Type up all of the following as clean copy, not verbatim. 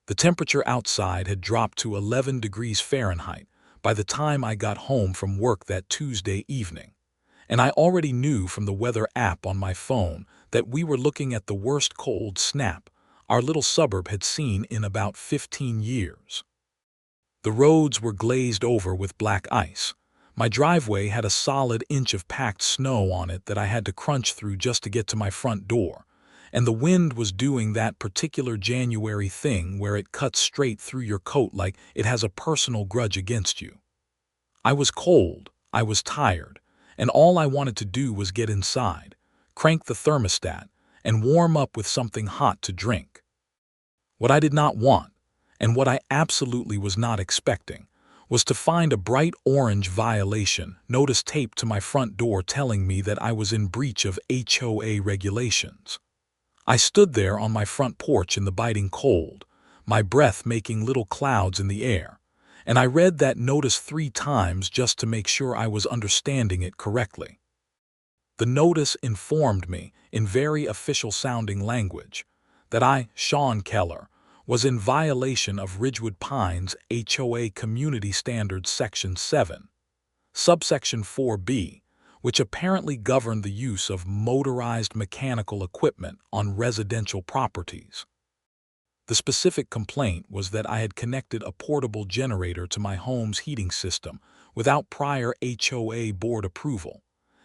The temperature outside had dropped to 11 degrees Fahrenheit by the time I got home from work that Tuesday evening, and I already knew from the weather app on my phone that we were looking at the worst cold snap our little suburb had seen in about 15 years. The roads were glazed over with black ice. My driveway had a solid inch of packed snow on it that I had to crunch through just to get to my front door, and the wind was doing that particular January thing where it cuts straight through your coat like it has a personal grudge against you. I was cold, I was tired, and all I wanted to do was get inside, crank the thermostat, and warm up with something hot to drink. What I did not want, and what I absolutely was not expecting, was to find a bright orange violation notice taped to my front door telling me that I was in breach of HOA regulations. I stood there on my front porch in the biting cold, my breath making little clouds in the air, and I read that notice 3 times just to make sure I was understanding it correctly. The notice informed me, in very official-sounding language, that I, Sean Kellers, was in violation of Ridgewood Pines HOA Community Standards Section 7, subsection 4B, which apparently governed the use of motorized mechanical equipment on residential properties. The specific complaint was that I had connected a portable generator to my home's heating system without prior HOA board approval,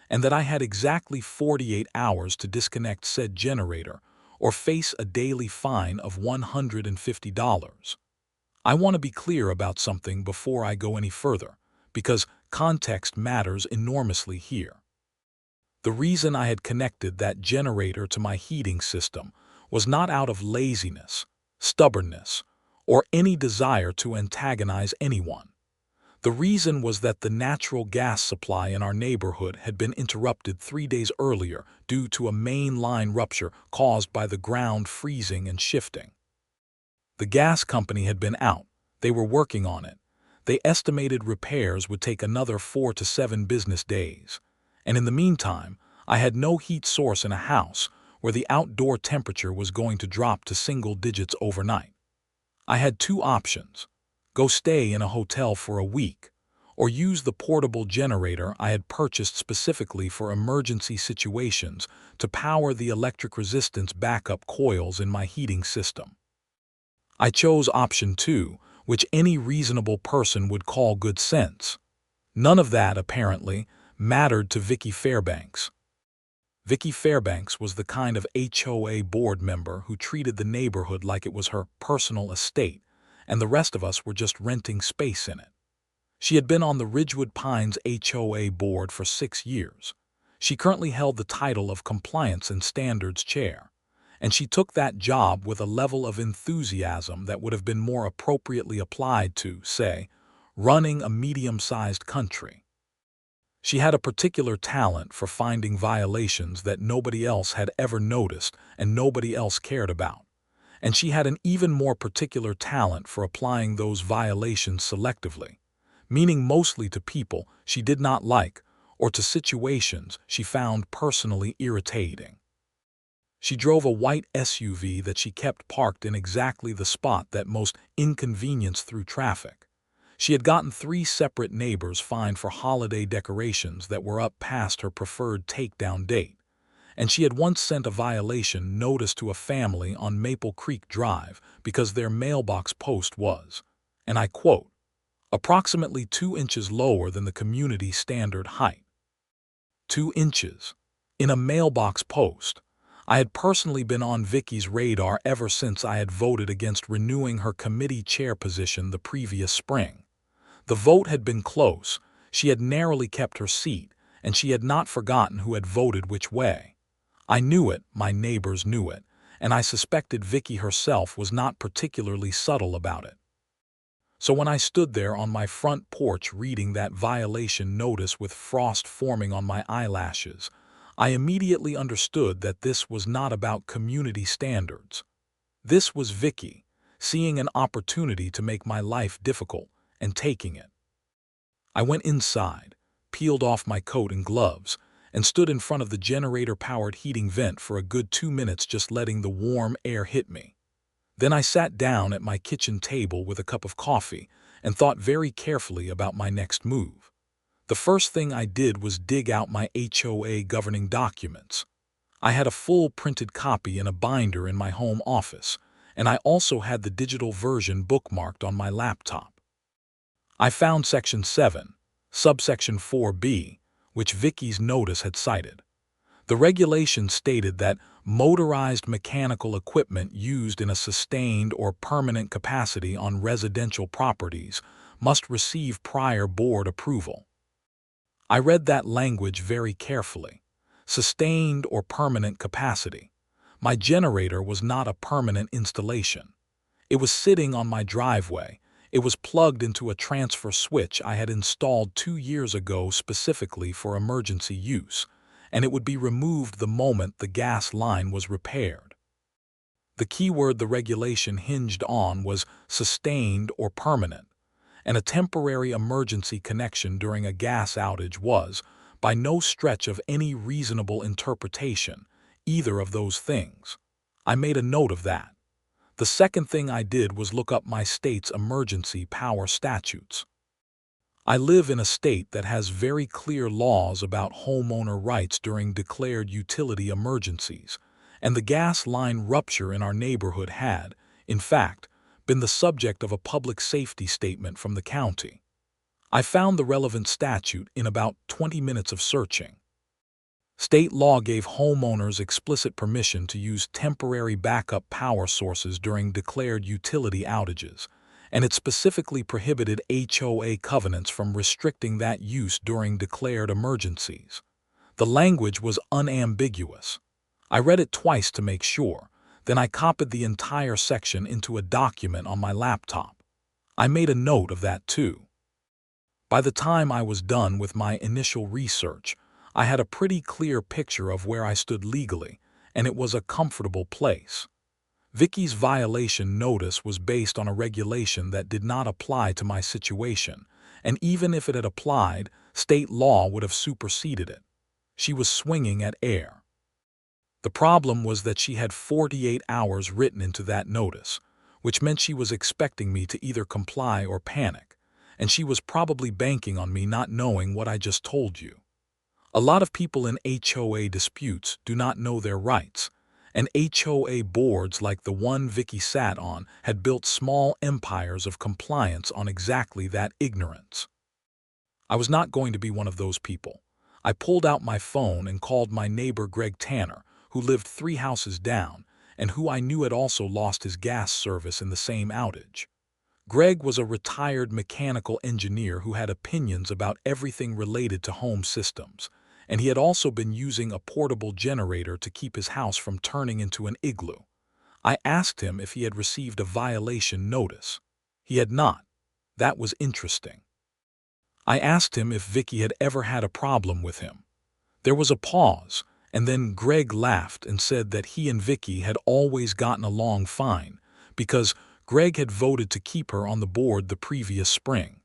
and that I had exactly 48 hours to disconnect said generator or face a daily fine of $150. I want to be clear about something before I go any further, because context matters enormously here. The reason I had connected that generator to my heating system was not out of laziness, stubbornness, or any desire to antagonize anyone. The reason was that the natural gas supply in our neighborhood had been interrupted 3 days earlier due to a main line rupture caused by the ground freezing and shifting. The gas company had been out. They were working on it. They estimated repairs would take another 4 to 7 business days. And in the meantime, I had no heat source in a house where the outdoor temperature was going to drop to single digits overnight. I had 2 options: go stay in a hotel for a week, or use the portable generator I had purchased specifically for emergency situations to power the electric resistance backup coils in my heating system. I chose option 2, which any reasonable person would call good sense. None of that, apparently, mattered to Vicky Fairbanks. Vicky Fairbanks was the kind of HOA board member who treated the neighborhood like it was her personal estate, and the rest of us were just renting space in it. She had been on the Ridgewood Pines HOA board for 6 years. She currently held the title of Compliance and Standards Chair, and she took that job with a level of enthusiasm that would have been more appropriately applied to, say, running a medium-sized country. She had a particular talent for finding violations that nobody else had ever noticed and nobody else cared about. And she had an even more particular talent for applying those violations selectively, meaning mostly to people she did not like or to situations she found personally irritating. She drove a white SUV that she kept parked in exactly the spot that most inconvenienced through traffic. She had gotten 3 separate neighbors fined for holiday decorations that were up past her preferred takedown date, and she had once sent a violation notice to a family on Maple Creek Drive because their mailbox post was, and I quote, approximately 2 inches lower than the community standard height. 2 inches. In a mailbox post. I had personally been on Vicky's radar ever since I had voted against renewing her committee chair position the previous spring. The vote had been close, she had narrowly kept her seat, and she had not forgotten who had voted which way. I knew it, my neighbors knew it, and I suspected Vicky herself was not particularly subtle about it. So when I stood there on my front porch reading that violation notice with frost forming on my eyelashes, I immediately understood that this was not about community standards. This was Vicky, seeing an opportunity to make my life difficult and taking it. I went inside, peeled off my coat and gloves, and stood in front of the generator-powered heating vent for a good 2 minutes just letting the warm air hit me. Then I sat down at my kitchen table with a cup of coffee and thought very carefully about my next move. The first thing I did was dig out my HOA governing documents. I had a full printed copy in a binder in my home office, and I also had the digital version bookmarked on my laptop. I found Section 7, subsection 4B, which Vicky's notice had cited. The regulation stated that motorized mechanical equipment used in a sustained or permanent capacity on residential properties must receive prior board approval. I read that language very carefully. Sustained or permanent capacity. My generator was not a permanent installation. It was sitting on my driveway. It was plugged into a transfer switch I had installed 2 years ago specifically for emergency use, and it would be removed the moment the gas line was repaired. The keyword the regulation hinged on was sustained or permanent, and a temporary emergency connection during a gas outage was, by no stretch of any reasonable interpretation, either of those things. I made a note of that. The second thing I did was look up my state's emergency power statutes. I live in a state that has very clear laws about homeowner rights during declared utility emergencies, and the gas line rupture in our neighborhood had, in fact, been the subject of a public safety statement from the county. I found the relevant statute in about 20 minutes of searching. State law gave homeowners explicit permission to use temporary backup power sources during declared utility outages, and it specifically prohibited HOA covenants from restricting that use during declared emergencies. The language was unambiguous. I read it twice to make sure. Then I copied the entire section into a document on my laptop. I made a note of that too. By the time I was done with my initial research, I had a pretty clear picture of where I stood legally, and it was a comfortable place. Vicky's violation notice was based on a regulation that did not apply to my situation, and even if it had applied, state law would have superseded it. She was swinging at air. The problem was that she had 48 hours written into that notice, which meant she was expecting me to either comply or panic, and she was probably banking on me not knowing what I just told you. A lot of people in HOA disputes do not know their rights, and HOA boards like the one Vicky sat on had built small empires of compliance on exactly that ignorance. I was not going to be one of those people. I pulled out my phone and called my neighbor Greg Tanner, who lived 3 houses down, and who I knew had also lost his gas service in the same outage. Greg was a retired mechanical engineer who had opinions about everything related to home systems, and he had also been using a portable generator to keep his house from turning into an igloo. I asked him if he had received a violation notice. He had not. That was interesting. I asked him if Vicky had ever had a problem with him. There was a pause, and then Greg laughed and said that he and Vicky had always gotten along fine, because Greg had voted to keep her on the board the previous spring.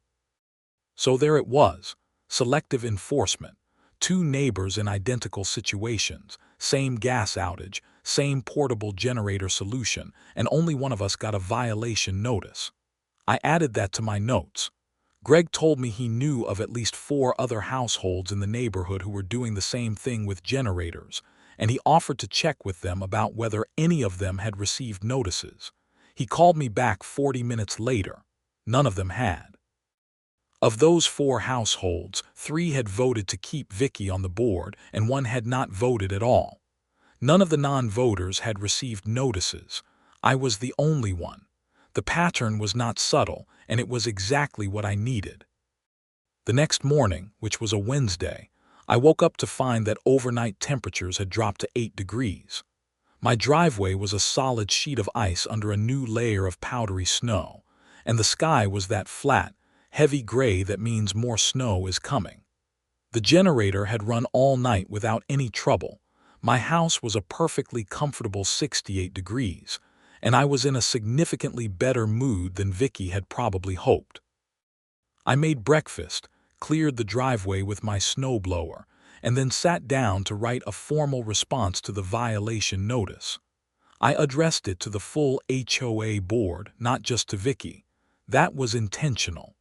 So there it was, selective enforcement, 2 neighbors in identical situations, same gas outage, same portable generator solution, and only one of us got a violation notice. I added that to my notes. Greg told me he knew of at least 4 other households in the neighborhood who were doing the same thing with generators, and he offered to check with them about whether any of them had received notices. He called me back 40 minutes later. None of them had. Of those 4 households, 3 had voted to keep Vicky on the board and 1 had not voted at all. None of the non-voters had received notices. I was the only one. The pattern was not subtle, and it was exactly what I needed. The next morning, which was a Wednesday, I woke up to find that overnight temperatures had dropped to 8 degrees. My driveway was a solid sheet of ice under a new layer of powdery snow, and the sky was that flat, heavy gray that means more snow is coming. The generator had run all night without any trouble. My house was a perfectly comfortable 68 degrees, and I was in a significantly better mood than Vicky had probably hoped. I made breakfast, cleared the driveway with my snowblower, and then sat down to write a formal response to the violation notice. I addressed it to the full HOA board, not just to Vicky. That was intentional.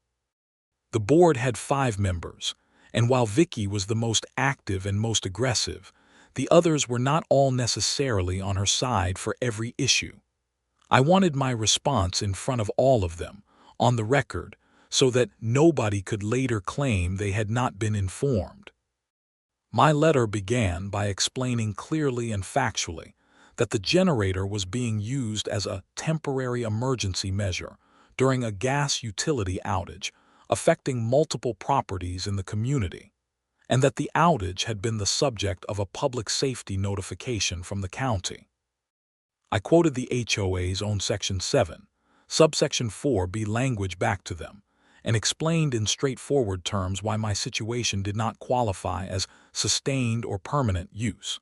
The board had 5 members, and while Vicky was the most active and most aggressive, the others were not all necessarily on her side for every issue. I wanted my response in front of all of them, on the record, so that nobody could later claim they had not been informed. My letter began by explaining clearly and factually that the generator was being used as a temporary emergency measure during a gas utility outage affecting multiple properties in the community, and that the outage had been the subject of a public safety notification from the county. I quoted the HOA's own Section 7, subsection 4B language back to them, and explained in straightforward terms why my situation did not qualify as sustained or permanent use.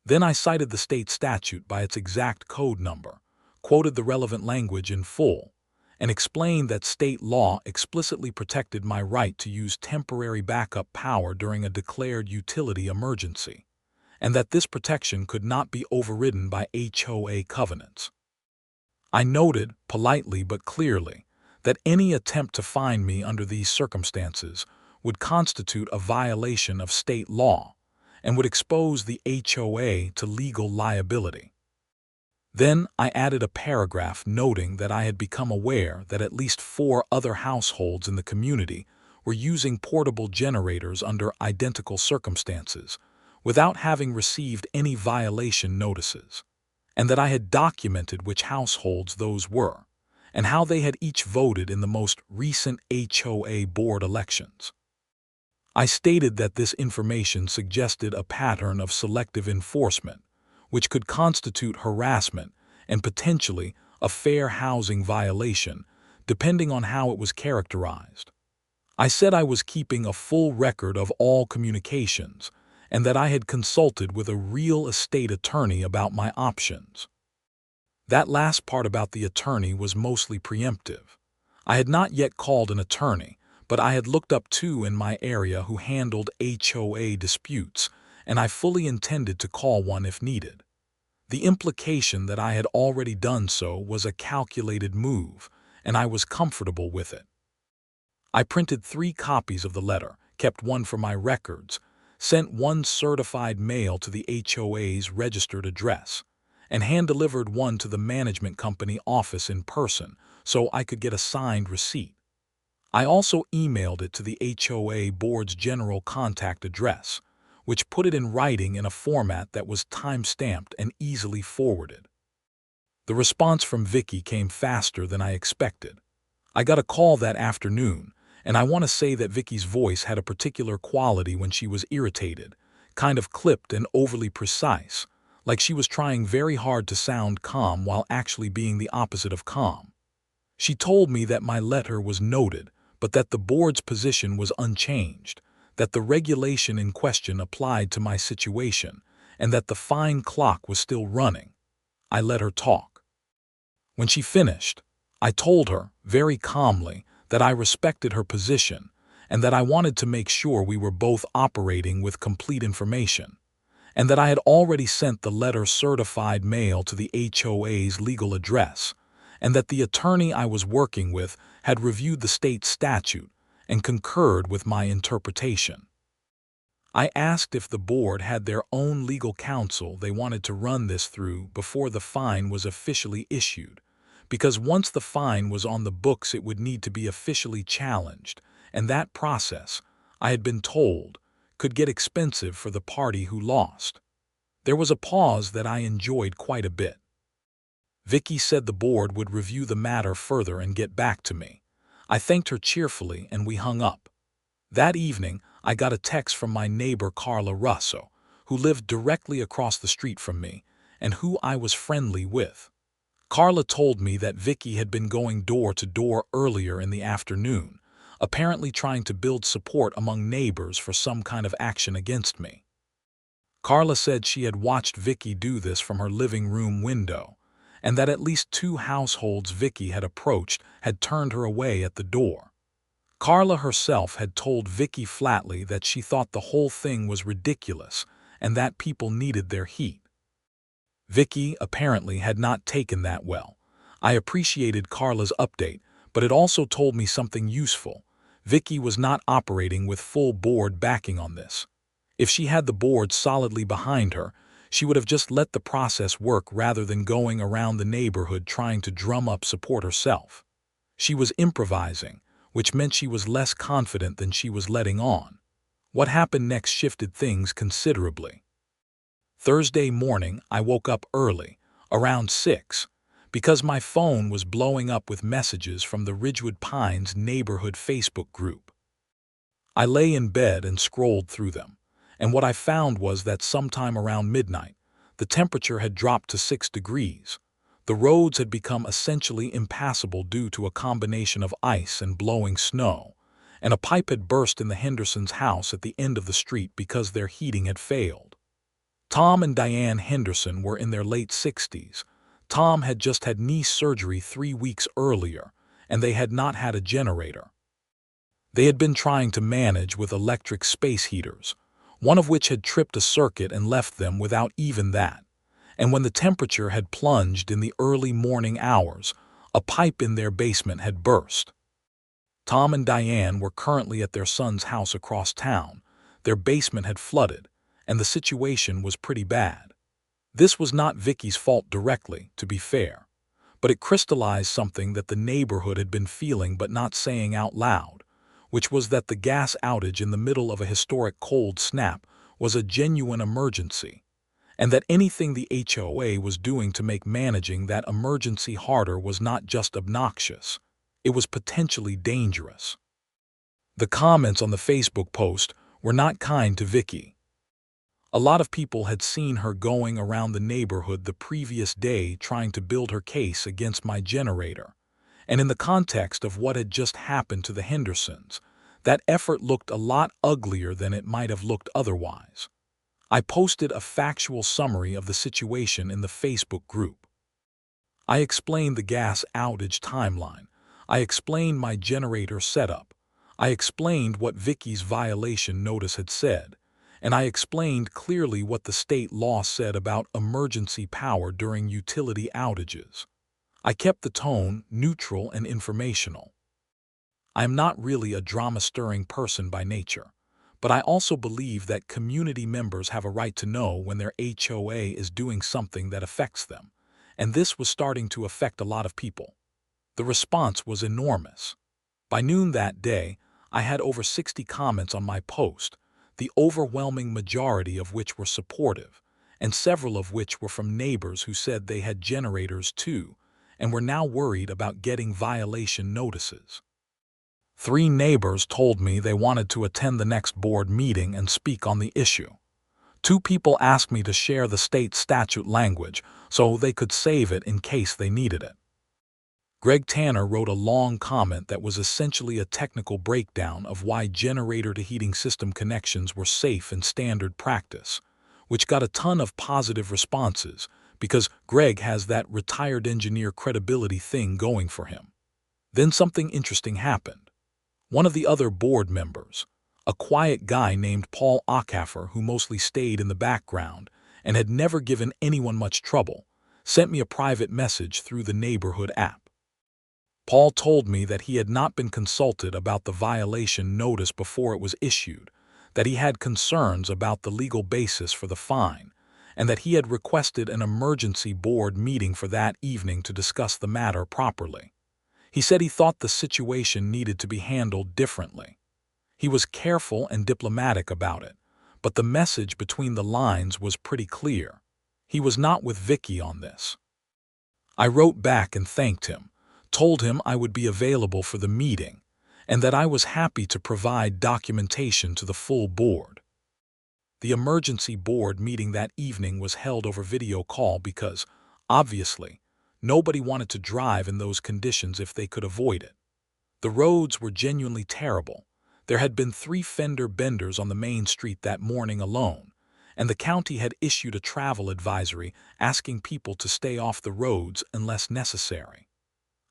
Then I cited the state statute by its exact code number, quoted the relevant language in full, and explained that state law explicitly protected my right to use temporary backup power during a declared utility emergency, and that this protection could not be overridden by HOA covenants. I noted, politely but clearly, that any attempt to fine me under these circumstances would constitute a violation of state law and would expose the HOA to legal liability. Then I added a paragraph noting that I had become aware that at least 4 other households in the community were using portable generators under identical circumstances, without having received any violation notices, and that I had documented which households those were, and how they had each voted in the most recent HOA board elections. I stated that this information suggested a pattern of selective enforcement, which could constitute harassment and potentially a fair housing violation, depending on how it was characterized. I said I was keeping a full record of all communications, and that I had consulted with a real estate attorney about my options. That last part about the attorney was mostly preemptive. I had not yet called an attorney, but I had looked up 2 in my area who handled HOA disputes, and I fully intended to call one if needed. The implication that I had already done so was a calculated move, and I was comfortable with it. I printed 3 copies of the letter, kept one for my records, sent 1 certified mail to the HOA's registered address, and hand-delivered one to the management company office in person so I could get a signed receipt. I also emailed it to the HOA board's general contact address, which put it in writing in a format that was time-stamped and easily forwarded. The response from Vicky came faster than I expected. I got a call that afternoon, and I want to say that Vicky's voice had a particular quality when she was irritated, kind of clipped and overly precise, like she was trying very hard to sound calm while actually being the opposite of calm. She told me that my letter was noted, but that the board's position was unchanged, that the regulation in question applied to my situation, and that the fine clock was still running. I let her talk. When she finished, I told her, very calmly, that I respected her position and that I wanted to make sure we were both operating with complete information, and that I had already sent the letter certified mail to the HOA's legal address, and that the attorney I was working with had reviewed the state statute and concurred with my interpretation. I asked if the board had their own legal counsel they wanted to run this through before the fine was officially issued, because once the fine was on the books it would need to be officially challenged, and that process, I had been told, could get expensive for the party who lost. There was a pause that I enjoyed quite a bit. Vicky said the board would review the matter further and get back to me. I thanked her cheerfully and we hung up. That evening, I got a text from my neighbor Carla Russo, who lived directly across the street from me and who I was friendly with. Carla told me that Vicky had been going door to door earlier in the afternoon, apparently trying to build support among neighbors for some kind of action against me. Carla said she had watched Vicky do this from her living room window, and that at least 2 households Vicky had approached had turned her away at the door. Carla herself had told Vicky flatly that she thought the whole thing was ridiculous and that people needed their heat. Vicky apparently had not taken that well. I appreciated Carla's update, but it also told me something useful. Vicky was not operating with full board backing on this. If she had the board solidly behind her, she would have just let the process work rather than going around the neighborhood trying to drum up support herself. She was improvising, which meant she was less confident than she was letting on. What happened next shifted things considerably. Thursday morning, I woke up early, around 6, because my phone was blowing up with messages from the Ridgewood Pines neighborhood Facebook group. I lay in bed and scrolled through them, and what I found was that sometime around midnight, the temperature had dropped to 6 degrees. The roads had become essentially impassable due to a combination of ice and blowing snow, and a pipe had burst in the Hendersons' house at the end of the street because their heating had failed. Tom and Diane Henderson were in their late 60s. Tom had just had knee surgery 3 weeks earlier, and they had not had a generator. They had been trying to manage with electric space heaters, one of which had tripped a circuit and left them without even that. And when the temperature had plunged in the early morning hours, a pipe in their basement had burst. Tom and Diane were currently at their son's house across town. Their basement had flooded, and the situation was pretty bad. This was not Vicky's fault directly, to be fair, but it crystallized something that the neighborhood had been feeling but not saying out loud, which was that the gas outage in the middle of a historic cold snap was a genuine emergency, and that anything the HOA was doing to make managing that emergency harder was not just obnoxious, it was potentially dangerous. The comments on the Facebook post were not kind to Vicky. A lot of people had seen her going around the neighborhood the previous day trying to build her case against my generator, and in the context of what had just happened to the Hendersons, that effort looked a lot uglier than it might have looked otherwise. I posted a factual summary of the situation in the Facebook group. I explained the gas outage timeline. I explained my generator setup. I explained what Vicky's violation notice had said, and I explained clearly what the state law said about emergency power during utility outages. I kept the tone neutral and informational. I am not really a drama-stirring person by nature, but I also believe that community members have a right to know when their HOA is doing something that affects them, and this was starting to affect a lot of people. The response was enormous. By noon that day, I had over 60 comments on my post, the overwhelming majority of which were supportive, and several of which were from neighbors who said they had generators too, and were now worried about getting violation notices. 3 neighbors told me they wanted to attend the next board meeting and speak on the issue. 2 people asked me to share the state statute language so they could save it in case they needed it. Greg Tanner wrote a long comment that was essentially a technical breakdown of why generator-to-heating system connections were safe and standard practice, which got a ton of positive responses because Greg has that retired engineer credibility thing going for him. Then something interesting happened. One of the other board members, a quiet guy named Paul Ackhaffer who mostly stayed in the background and had never given anyone much trouble, sent me a private message through the neighborhood app. Paul told me that he had not been consulted about the violation notice before it was issued, that he had concerns about the legal basis for the fine, and that he had requested an emergency board meeting for that evening to discuss the matter properly. He said he thought the situation needed to be handled differently. He was careful and diplomatic about it, but the message between the lines was pretty clear. He was not with Vicky on this. I wrote back and thanked him, told him I would be available for the meeting, and that I was happy to provide documentation to the full board. The emergency board meeting that evening was held over video call because, obviously, nobody wanted to drive in those conditions if they could avoid it. The roads were genuinely terrible. There had been 3 fender benders on the main street that morning alone, and the county had issued a travel advisory asking people to stay off the roads unless necessary.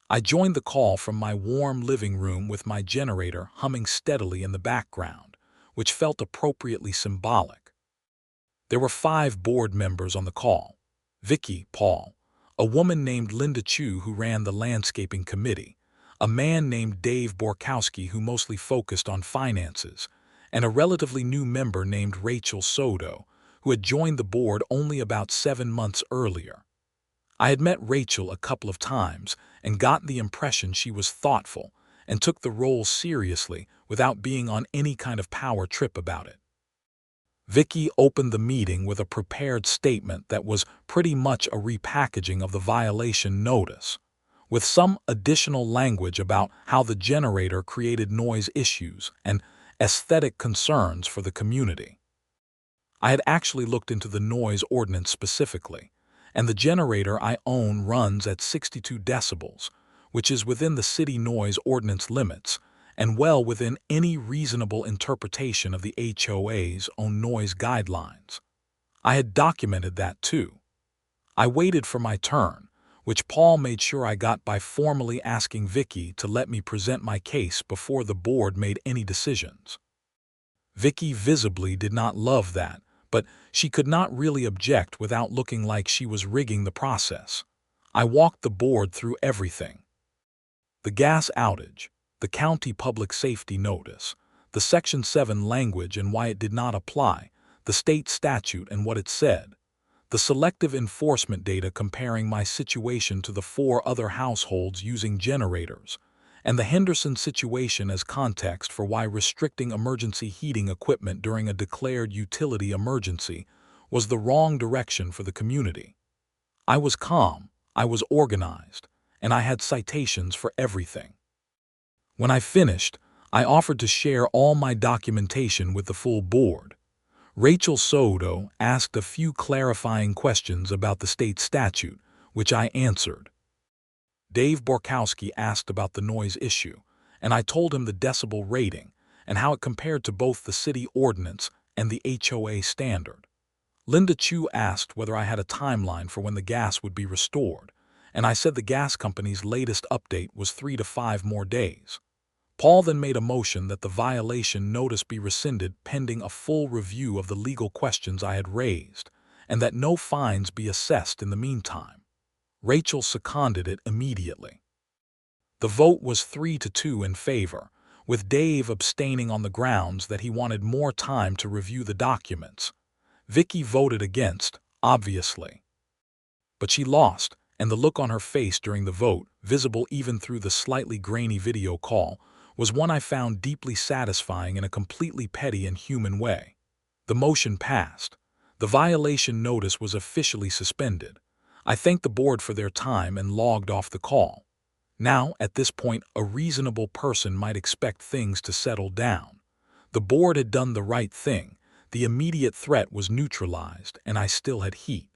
I joined the call from my warm living room with my generator humming steadily in the background, which felt appropriately symbolic. There were 5 board members on the call: Vicky, Paul, a woman named Linda Chu who ran the landscaping committee, a man named Dave Borkowski who mostly focused on finances, and a relatively new member named Rachel Soto, who had joined the board only about 7 months earlier. I had met Rachel a couple of times and got the impression she was thoughtful and took the role seriously without being on any kind of power trip about it. Vicky opened the meeting with a prepared statement that was pretty much a repackaging of the violation notice, with some additional language about how the generator created noise issues and aesthetic concerns for the community. I had actually looked into the noise ordinance specifically, and the generator I own runs at 62 decibels, which is within the city noise ordinance limits and well within any reasonable interpretation of the HOA's own noise guidelines. I had documented that too. I waited for my turn, which Paul made sure I got by formally asking Vicky to let me present my case before the board made any decisions. Vicky visibly did not love that, but she could not really object without looking like she was rigging the process. I walked the board through everything. The gas outage, the county public safety notice, the Section 7 language and why it did not apply, the state statute and what it said, the selective enforcement data comparing my situation to the 4 other households using generators, and the Henderson situation as context for why restricting emergency heating equipment during a declared utility emergency was the wrong direction for the community. I was calm, I was organized, and I had citations for everything. When I finished, I offered to share all my documentation with the full board. Rachel Soto asked a few clarifying questions about the state statute, which I answered. Dave Borkowski asked about the noise issue, and I told him the decibel rating and how it compared to both the city ordinance and the HOA standard. Linda Chu asked whether I had a timeline for when the gas would be restored, and I said the gas company's latest update was 3 to 5 more days. Paul then made a motion that the violation notice be rescinded pending a full review of the legal questions I had raised, and that no fines be assessed in the meantime. Rachel seconded it immediately. The vote was 3 to 2 in favor, with Dave abstaining on the grounds that he wanted more time to review the documents. Vicky voted against, obviously. But she lost, and the look on her face during the vote, visible even through the slightly grainy video call, was one I found deeply satisfying in a completely petty and human way. The motion passed. The violation notice was officially suspended. I thanked the board for their time and logged off the call. Now, at this point, a reasonable person might expect things to settle down. The board had done the right thing. The immediate threat was neutralized, and I still had heat.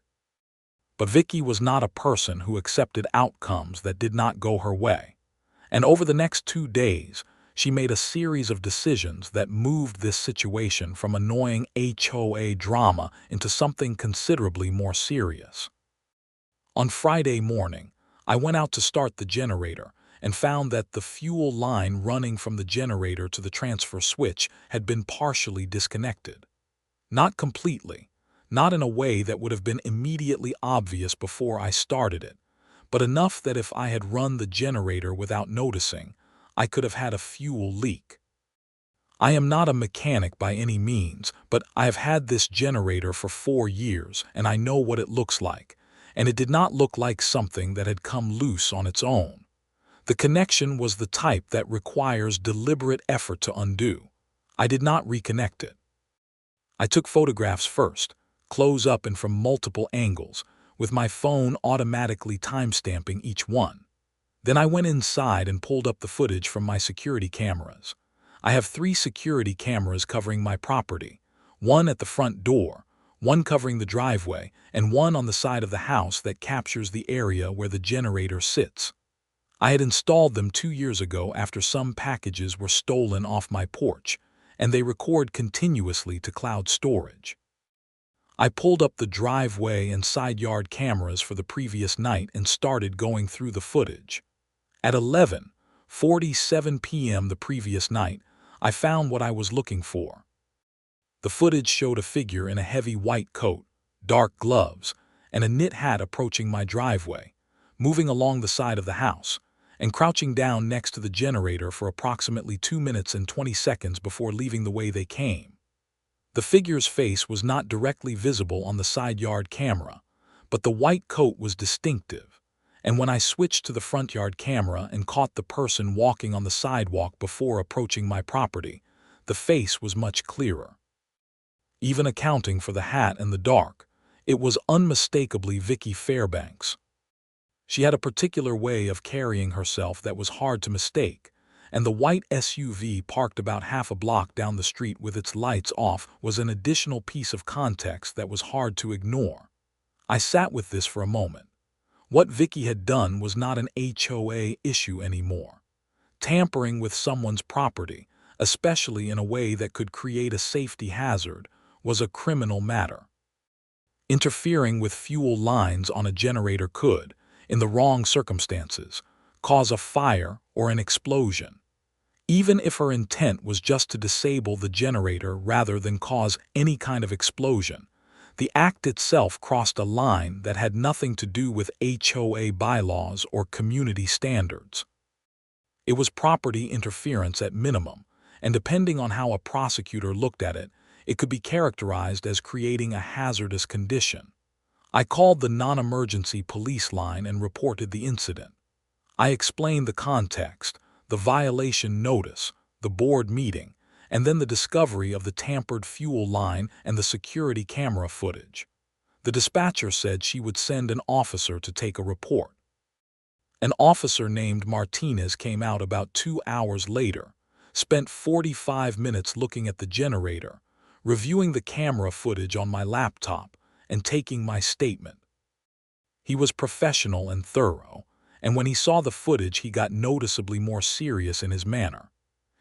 But Vicky was not a person who accepted outcomes that did not go her way. And over the next 2 days, she made a series of decisions that moved this situation from annoying HOA drama into something considerably more serious. On Friday morning, I went out to start the generator and found that the fuel line running from the generator to the transfer switch had been partially disconnected. Not completely, not in a way that would have been immediately obvious before I started it, but enough that if I had run the generator without noticing, I could have had a fuel leak. I am not a mechanic by any means, but I have had this generator for 4 years and I know what it looks like, and it did not look like something that had come loose on its own. The connection was the type that requires deliberate effort to undo. I did not reconnect it. I took photographs first, close up and from multiple angles, with my phone automatically timestamping each one. Then I went inside and pulled up the footage from my security cameras. I have 3 security cameras covering my property, one at the front door, one covering the driveway, and one on the side of the house that captures the area where the generator sits. I had installed them 2 years ago after some packages were stolen off my porch, and they record continuously to cloud storage. I pulled up the driveway and side yard cameras for the previous night and started going through the footage. At 11:47 p.m. the previous night, I found what I was looking for. The footage showed a figure in a heavy white coat, dark gloves, and a knit hat approaching my driveway, moving along the side of the house, and crouching down next to the generator for approximately 2 minutes and 20 seconds before leaving the way they came. The figure's face was not directly visible on the side yard camera, but the white coat was distinctive, and when I switched to the front yard camera and caught the person walking on the sidewalk before approaching my property, the face was much clearer. Even accounting for the hat and the dark, it was unmistakably Vicky Fairbanks. She had a particular way of carrying herself that was hard to mistake, and the white SUV parked about half a block down the street with its lights off was an additional piece of context that was hard to ignore. I sat with this for a moment. What Vicky had done was not an HOA issue anymore. Tampering with someone's property, especially in a way that could create a safety hazard, was a criminal matter. Interfering with fuel lines on a generator could, in the wrong circumstances, cause a fire or an explosion. Even if her intent was just to disable the generator rather than cause any kind of explosion, the act itself crossed a line that had nothing to do with HOA bylaws or community standards. It was property interference at minimum, and depending on how a prosecutor looked at it, it could be characterized as creating a hazardous condition. I called the non-emergency police line and reported the incident. I explained the context, the violation notice, the board meeting, and then the discovery of the tampered fuel line and the security camera footage. The dispatcher said she would send an officer to take a report. An officer named Martinez came out about 2 hours later, spent 45 minutes looking at the generator, reviewing the camera footage on my laptop, and taking my statement. He was professional and thorough, and when he saw the footage he got noticeably more serious in his manner.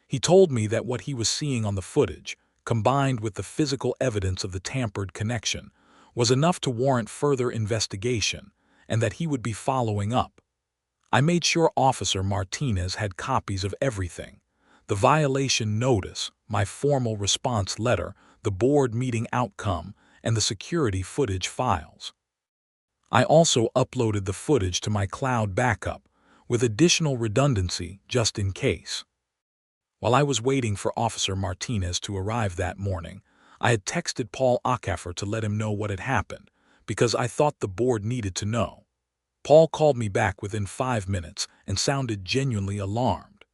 He told me that what he was seeing on the footage, combined with the physical evidence of the tampered connection, was enough to warrant further investigation, and that he would be following up. I made sure Officer Martinez had copies of everything: the violation notice, my formal response letter, the board meeting outcome, and the security footage files. I also uploaded the footage to my cloud backup, with additional redundancy just in case. While I was waiting for Officer Martinez to arrive that morning, I had texted Paul Acaffer to let him know what had happened, because I thought the board needed to know. Paul called me back within 5 minutes and sounded genuinely alarmed.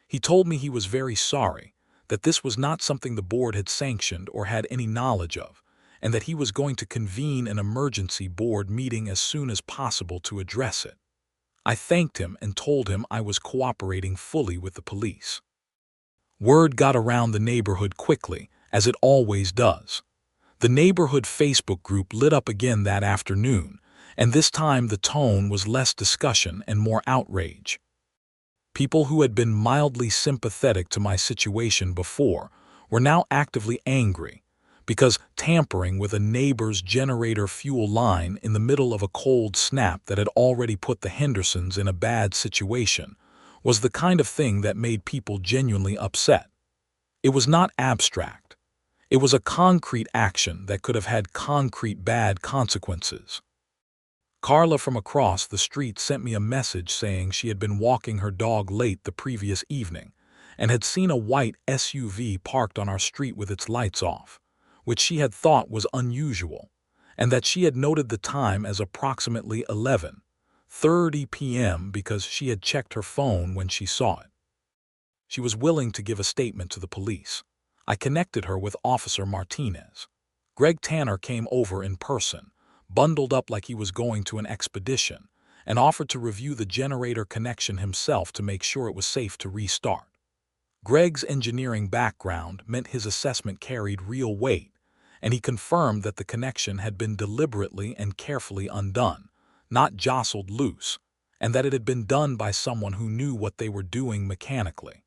He told me he was very sorry, that this was not something the board had sanctioned or had any knowledge of, and that he was going to convene an emergency board meeting as soon as possible to address it. I thanked him and told him I was cooperating fully with the police. Word got around the neighborhood quickly, as it always does. The neighborhood Facebook group lit up again that afternoon, and this time the tone was less discussion and more outrage. People who had been mildly sympathetic to my situation before were now actively angry, because tampering with a neighbor's generator fuel line in the middle of a cold snap that had already put the Hendersons in a bad situation was the kind of thing that made people genuinely upset. It was not abstract. It was a concrete action that could have had concrete bad consequences. Carla from across the street sent me a message saying she had been walking her dog late the previous evening and had seen a white SUV parked on our street with its lights off, which she had thought was unusual, and that she had noted the time as approximately 11:30 p.m. because she had checked her phone when she saw it. She was willing to give a statement to the police. I connected her with Officer Martinez. Greg Tanner came over in person, bundled up like he was going to an expedition, and offered to review the generator connection himself to make sure it was safe to restart. Greg's engineering background meant his assessment carried real weight, and he confirmed that the connection had been deliberately and carefully undone, not jostled loose, and that it had been done by someone who knew what they were doing mechanically.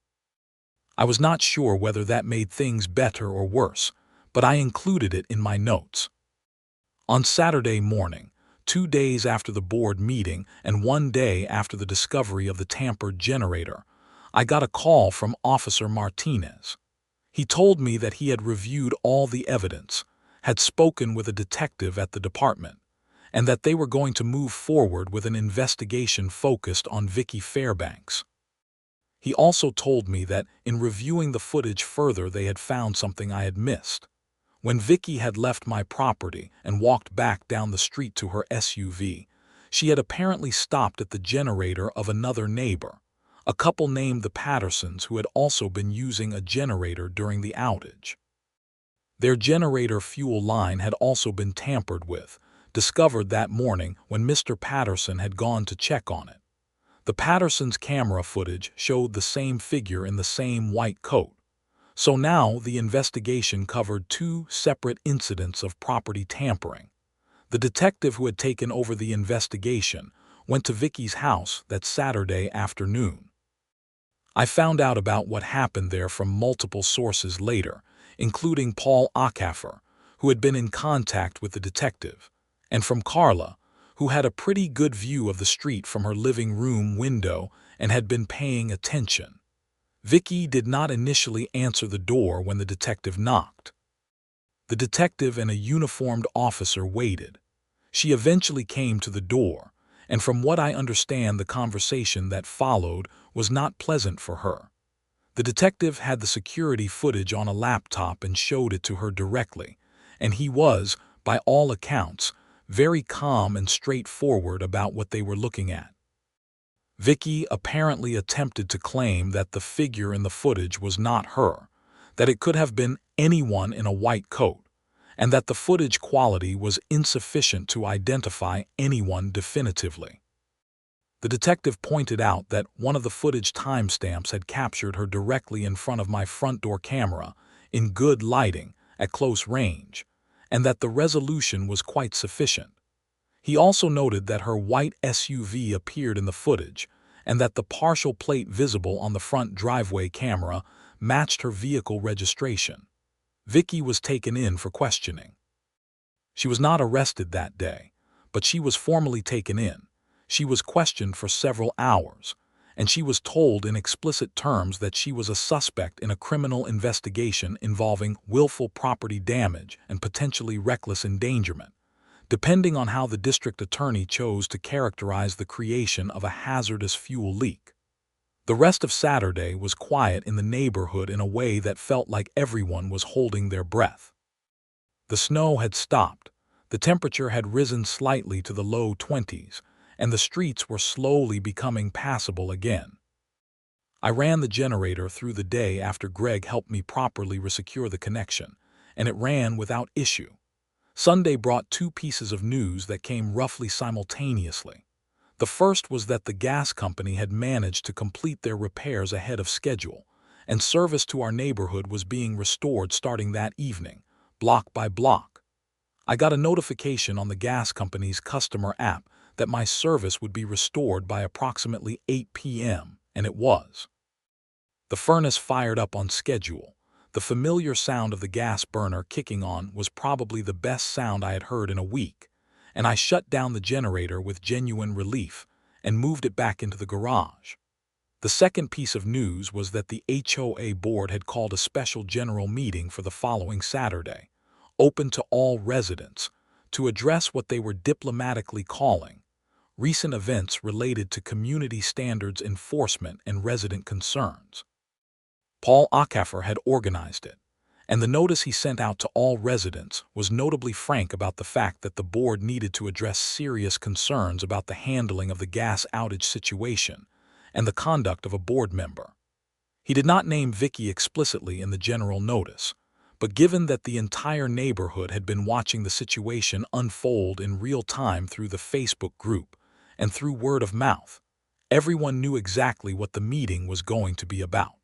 I was not sure whether that made things better or worse, but I included it in my notes. On Saturday morning, 2 days after the board meeting and 1 day after the discovery of the tampered generator, I got a call from Officer Martinez. He told me that he had reviewed all the evidence, had spoken with a detective at the department, and that they were going to move forward with an investigation focused on Vicky Fairbanks. He also told me that in reviewing the footage further they had found something I had missed. When Vicky had left my property and walked back down the street to her SUV, she had apparently stopped at the generator of another neighbor, a couple named the Pattersons who had also been using a generator during the outage. Their generator fuel line had also been tampered with, discovered that morning when Mr. Patterson had gone to check on it. The Pattersons' camera footage showed the same figure in the same white coat. So now the investigation covered two separate incidents of property tampering. The detective who had taken over the investigation went to Vicky's house that Saturday afternoon. I found out about what happened there from multiple sources later, including Paul Acaffer, who had been in contact with the detective, and from Carla, who had a pretty good view of the street from her living room window and had been paying attention. Vicky did not initially answer the door when the detective knocked. The detective and a uniformed officer waited. She eventually came to the door, and from what I understand, the conversation that followed was not pleasant for her. The detective had the security footage on a laptop and showed it to her directly, and he was, by all accounts, very calm and straightforward about what they were looking at. Vicky apparently attempted to claim that the figure in the footage was not her, that it could have been anyone in a white coat, and that the footage quality was insufficient to identify anyone definitively. The detective pointed out that one of the footage timestamps had captured her directly in front of my front door camera, in good lighting, at close range, and that the resolution was quite sufficient. He also noted that her white SUV appeared in the footage, and that the partial plate visible on the front driveway camera matched her vehicle registration. Vicky was taken in for questioning. She was not arrested that day, but she was formally taken in. She was questioned for several hours, and she was told in explicit terms that she was a suspect in a criminal investigation involving willful property damage and potentially reckless endangerment, depending on how the district attorney chose to characterize the creation of a hazardous fuel leak. The rest of Saturday was quiet in the neighborhood in a way that felt like everyone was holding their breath. The snow had stopped, the temperature had risen slightly to the low 20s, and the streets were slowly becoming passable again. I ran the generator through the day after Greg helped me properly resecure the connection, and it ran without issue. Sunday brought two pieces of news that came roughly simultaneously. The first was that the gas company had managed to complete their repairs ahead of schedule, and service to our neighborhood was being restored starting that evening, block by block. I got a notification on the gas company's customer app that my service would be restored by approximately 8 p.m., and it was. The furnace fired up on schedule. The familiar sound of the gas burner kicking on was probably the best sound I had heard in a week, and I shut down the generator with genuine relief and moved it back into the garage. The second piece of news was that the HOA board had called a special general meeting for the following Saturday, open to all residents, to address what they were diplomatically calling recent events related to community standards enforcement and resident concerns. Paul Acaffer had organized it, and the notice he sent out to all residents was notably frank about the fact that the board needed to address serious concerns about the handling of the gas outage situation and the conduct of a board member. He did not name Vicky explicitly in the general notice, but given that the entire neighborhood had been watching the situation unfold in real time through the Facebook group and through word of mouth, everyone knew exactly what the meeting was going to be about.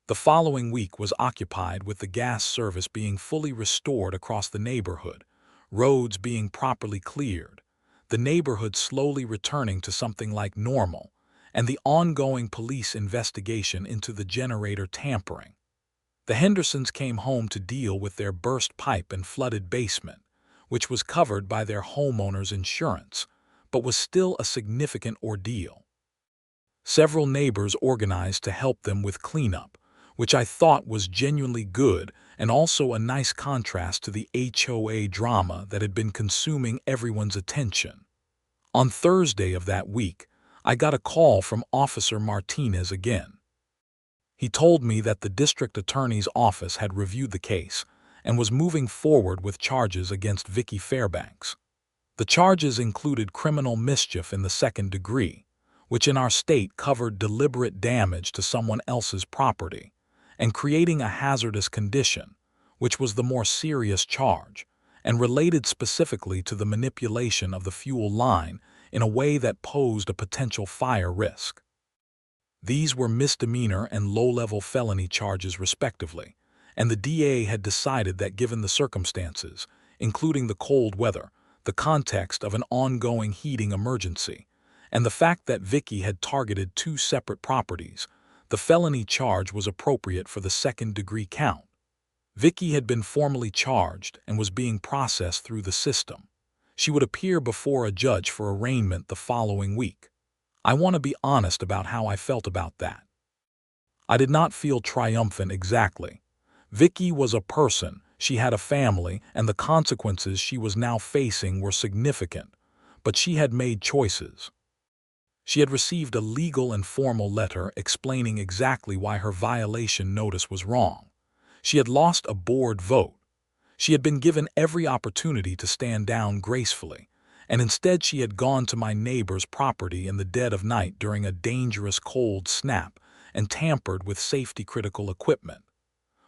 The following week was occupied with the gas service being fully restored across the neighborhood, roads being properly cleared, the neighborhood slowly returning to something like normal, and the ongoing police investigation into the generator tampering. The Hendersons came home to deal with their burst pipe and flooded basement, which was covered by their homeowner's insurance, but was still a significant ordeal. Several neighbors organized to help them with cleanup, which I thought was genuinely good and also a nice contrast to the HOA drama that had been consuming everyone's attention. On Thursday of that week, I got a call from Officer Martinez again. He told me that the district attorney's office had reviewed the case and was moving forward with charges against Vicky Fairbanks. The charges included criminal mischief in the second degree, which in our state covered deliberate damage to someone else's property, and creating a hazardous condition, which was the more serious charge, and related specifically to the manipulation of the fuel line in a way that posed a potential fire risk. These were misdemeanor and low-level felony charges respectively, and the DA had decided that given the circumstances, including the cold weather, the context of an ongoing heating emergency, and the fact that Vicky had targeted two separate properties, the felony charge was appropriate for the second-degree count. Vicky had been formally charged and was being processed through the system. She would appear before a judge for arraignment the following week. I want to be honest about how I felt about that. I did not feel triumphant exactly. Vicky was a person, she had a family, and the consequences she was now facing were significant, but she had made choices. She had received a legal and formal letter explaining exactly why her violation notice was wrong. She had lost a board vote. She had been given every opportunity to stand down gracefully, and instead she had gone to my neighbor's property in the dead of night during a dangerous cold snap and tampered with safety-critical equipment.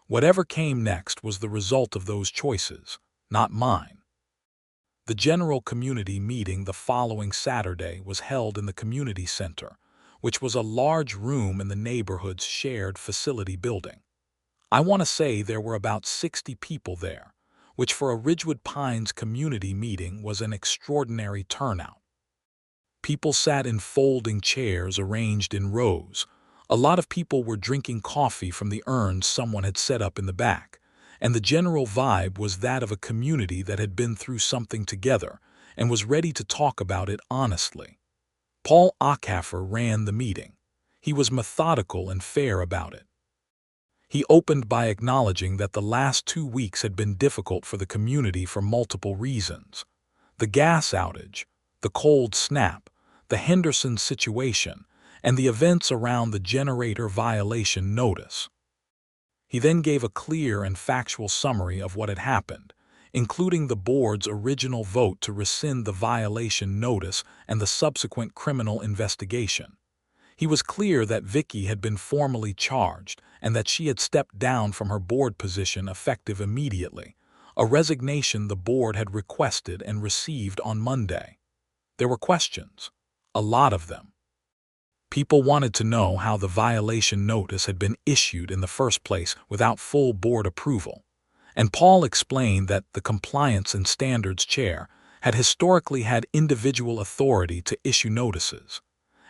Whatever came next was the result of those choices, not mine. The general community meeting the following Saturday was held in the community center, which was a large room in the neighborhood's shared facility building. I want to say there were about 60 people there, which for a Ridgewood Pines community meeting was an extraordinary turnout. People sat in folding chairs arranged in rows. A lot of people were drinking coffee from the urns someone had set up in the back, and the general vibe was that of a community that had been through something together and was ready to talk about it honestly. Paul Ackhaffer ran the meeting. He was methodical and fair about it. He opened by acknowledging that the last 2 weeks had been difficult for the community for multiple reasons. The gas outage, the cold snap, the Henderson situation, and the events around the generator violation notice. He then gave a clear and factual summary of what had happened, including the board's original vote to rescind the violation notice and the subsequent criminal investigation. He was clear that Vicky had been formally charged and that she had stepped down from her board position effective immediately, a resignation the board had requested and received on Monday. There were questions, a lot of them. People wanted to know how the violation notice had been issued in the first place without full board approval, and Paul explained that the Compliance and Standards Chair had historically had individual authority to issue notices,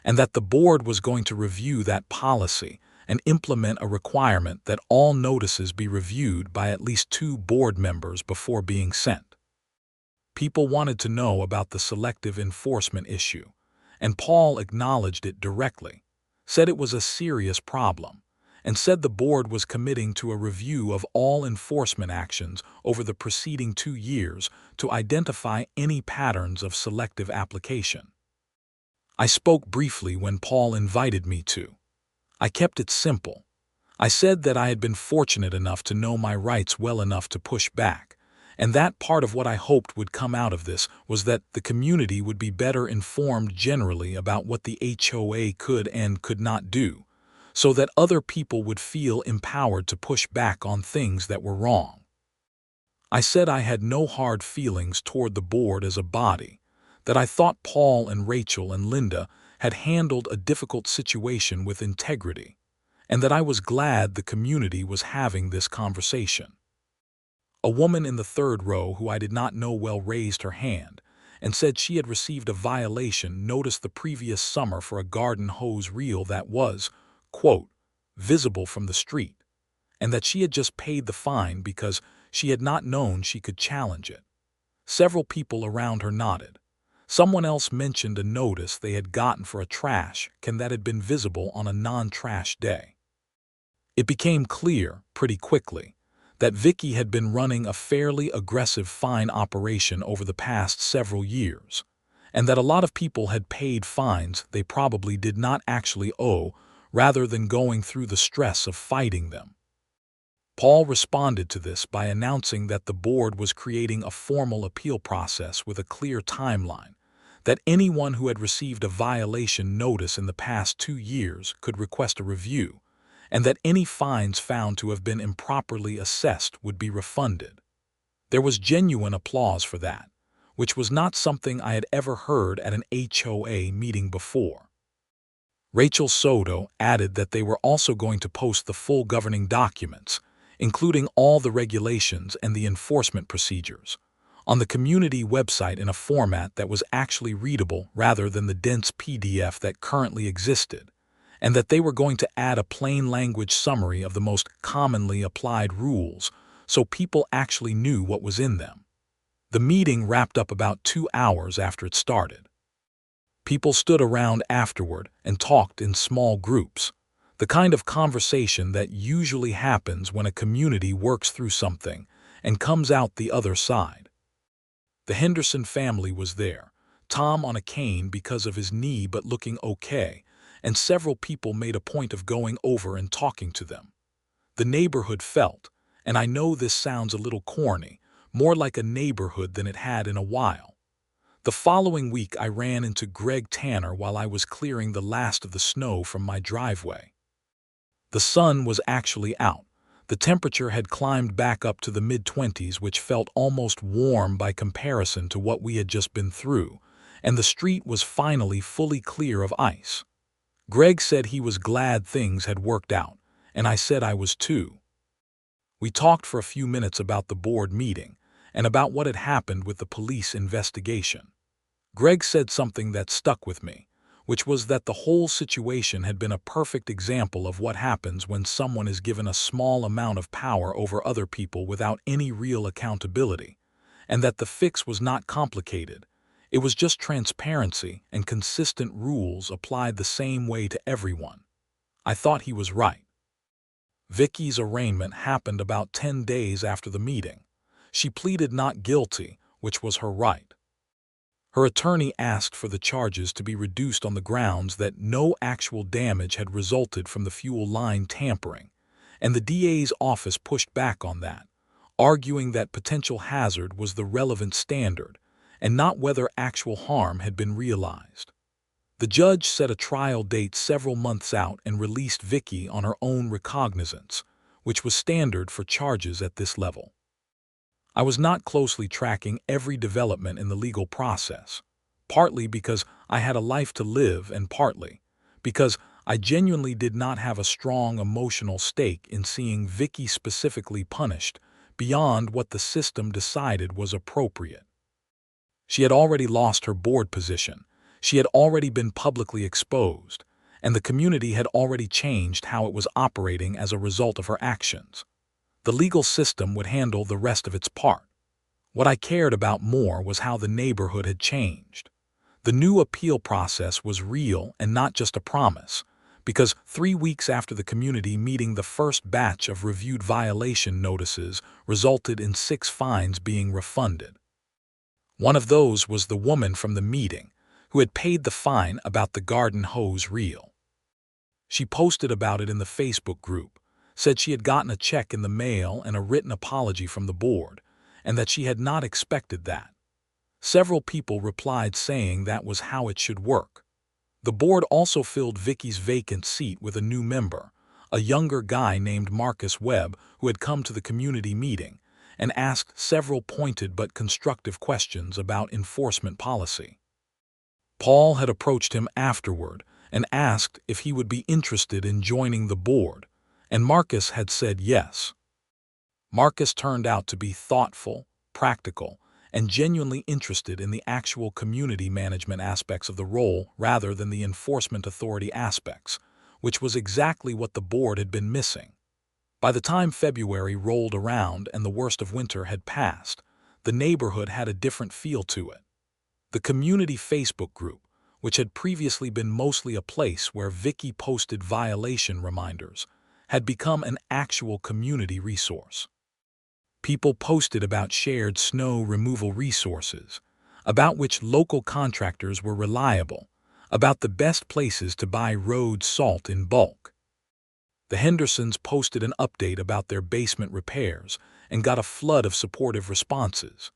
and that the board was going to review that policy and implement a requirement that all notices be reviewed by at least 2 board members before being sent. People wanted to know about the selective enforcement issue, and Paul acknowledged it directly, said it was a serious problem, and said the board was committing to a review of all enforcement actions over the preceding 2 years to identify any patterns of selective application. I spoke briefly when Paul invited me to. I kept it simple. I said that I had been fortunate enough to know my rights well enough to push back, and that part of what I hoped would come out of this was that the community would be better informed generally about what the HOA could and could not do, so that other people would feel empowered to push back on things that were wrong. I said I had no hard feelings toward the board as a body, that I thought Paul and Rachel and Linda had handled a difficult situation with integrity, and that I was glad the community was having this conversation. A woman in the third row who I did not know well raised her hand and said she had received a violation notice the previous summer for a garden hose reel that was, quote, visible from the street, and that she had just paid the fine because she had not known she could challenge it. Several people around her nodded. Someone else mentioned a notice they had gotten for a trash can that had been visible on a non-trash day. It became clear, pretty quickly, that Vicky had been running a fairly aggressive fine operation over the past several years, and that a lot of people had paid fines they probably did not actually owe, rather than going through the stress of fighting them. Paul responded to this by announcing that the board was creating a formal appeal process with a clear timeline, that anyone who had received a violation notice in the past 2 years could request a review, and that any fines found to have been improperly assessed would be refunded. There was genuine applause for that, which was not something I had ever heard at an HOA meeting before. Rachel Soto added that they were also going to post the full governing documents, including all the regulations and the enforcement procedures, on the community website in a format that was actually readable rather than the dense PDF that currently existed, and that they were going to add a plain language summary of the most commonly applied rules so people actually knew what was in them. The meeting wrapped up about 2 hours after it started. People stood around afterward and talked in small groups, the kind of conversation that usually happens when a community works through something and comes out the other side. The Henderson family was there, Tom on a cane because of his knee but looking okay, and several people made a point of going over and talking to them. The neighborhood felt, and I know this sounds a little corny, more like a neighborhood than it had in a while. The following week I ran into Greg Tanner while I was clearing the last of the snow from my driveway. The sun was actually out. The temperature had climbed back up to the mid-20s, which felt almost warm by comparison to what we had just been through, and the street was finally fully clear of ice. Greg said he was glad things had worked out, and I said I was too. We talked for a few minutes about the board meeting and about what had happened with the police investigation. Greg said something that stuck with me, which was that the whole situation had been a perfect example of what happens when someone is given a small amount of power over other people without any real accountability, and that the fix was not complicated. It was just transparency and consistent rules applied the same way to everyone. I thought he was right. Vicky's arraignment happened about 10 days after the meeting. She pleaded not guilty, which was her right. Her attorney asked for the charges to be reduced on the grounds that no actual damage had resulted from the fuel line tampering, and the DA's office pushed back on that, arguing that potential hazard was the relevant standard and not whether actual harm had been realized. The judge set a trial date several months out and released Vicky on her own recognizance, which was standard for charges at this level. I was not closely tracking every development in the legal process, partly because I had a life to live and partly because I genuinely did not have a strong emotional stake in seeing Vicky specifically punished beyond what the system decided was appropriate. She had already lost her board position, she had already been publicly exposed, and the community had already changed how it was operating as a result of her actions. The legal system would handle the rest of its part. What I cared about more was how the neighborhood had changed. The new appeal process was real and not just a promise, because 3 weeks after the community meeting, the first batch of reviewed violation notices resulted in 6 fines being refunded. One of those was the woman from the meeting, who had paid the fine about the garden hose reel. She posted about it in the Facebook group, said she had gotten a check in the mail and a written apology from the board, and that she had not expected that. Several people replied saying that was how it should work. The board also filled Vicky's vacant seat with a new member, a younger guy named Marcus Webb, who had come to the community meeting and asked several pointed but constructive questions about enforcement policy. Paul had approached him afterward and asked if he would be interested in joining the board, and Marcus had said yes. Marcus turned out to be thoughtful, practical, and genuinely interested in the actual community management aspects of the role rather than the enforcement authority aspects, which was exactly what the board had been missing. By the time February rolled around and the worst of winter had passed, the neighborhood had a different feel to it. The community Facebook group, which had previously been mostly a place where Vicky posted violation reminders, had become an actual community resource. People posted about shared snow removal resources, about which local contractors were reliable, about the best places to buy road salt in bulk. The Hendersons posted an update about their basement repairs and got a flood of supportive responses.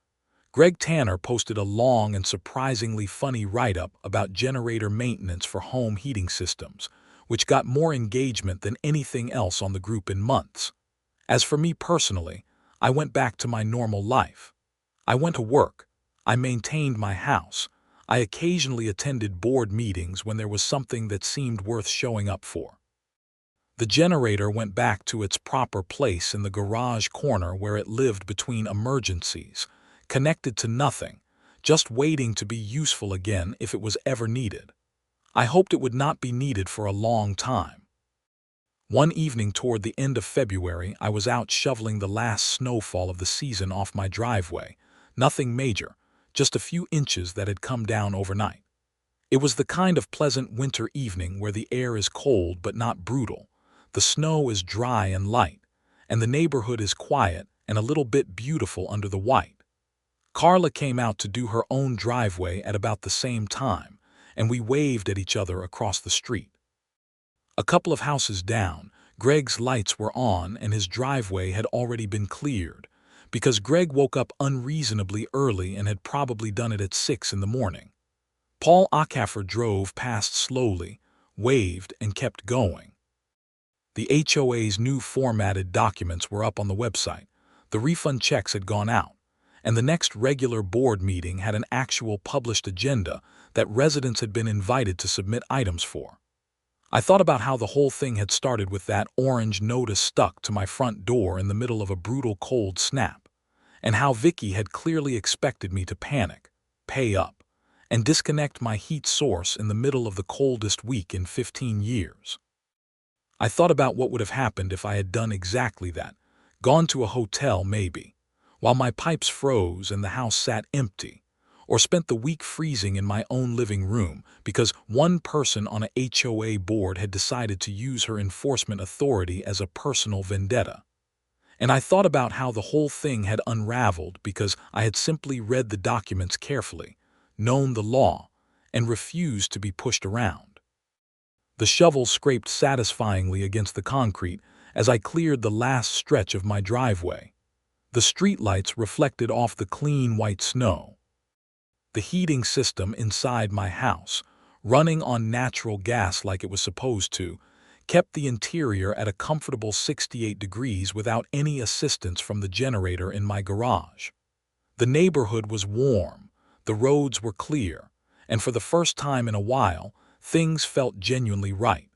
Greg Tanner posted a long and surprisingly funny write-up about generator maintenance for home heating systems, which got more engagement than anything else on the group in months. As for me personally, I went back to my normal life. I went to work. I maintained my house. I occasionally attended board meetings when there was something that seemed worth showing up for. The generator went back to its proper place in the garage corner where it lived between emergencies, connected to nothing, just waiting to be useful again if it was ever needed. I hoped it would not be needed for a long time. One evening toward the end of February, I was out shoveling the last snowfall of the season off my driveway. Nothing major, just a few inches that had come down overnight. It was the kind of pleasant winter evening where the air is cold but not brutal, the snow is dry and light, and the neighborhood is quiet and a little bit beautiful under the white. Carla came out to do her own driveway at about the same time, and we waved at each other across the street. A couple of houses down, Greg's lights were on and his driveway had already been cleared, because Greg woke up unreasonably early and had probably done it at 6 in the morning. Paul Acaffer drove past slowly, waved, and kept going. The HOA's new formatted documents were up on the website, the refund checks had gone out, and the next regular board meeting had an actual published agenda that residents had been invited to submit items for. I thought about how the whole thing had started with that orange notice stuck to my front door in the middle of a brutal cold snap, and how Vicky had clearly expected me to panic, pay up, and disconnect my heat source in the middle of the coldest week in 15 years. I thought about what would have happened if I had done exactly that, gone to a hotel maybe, while my pipes froze and the house sat empty, or spent the week freezing in my own living room because one person on a HOA board had decided to use her enforcement authority as a personal vendetta. And I thought about how the whole thing had unraveled because I had simply read the documents carefully, known the law, and refused to be pushed around. The shovel scraped satisfyingly against the concrete as I cleared the last stretch of my driveway. The streetlights reflected off the clean white snow. The heating system inside my house, running on natural gas like it was supposed to, kept the interior at a comfortable 68 degrees without any assistance from the generator in my garage. The neighborhood was warm, the roads were clear, and for the first time in a while, things felt genuinely right.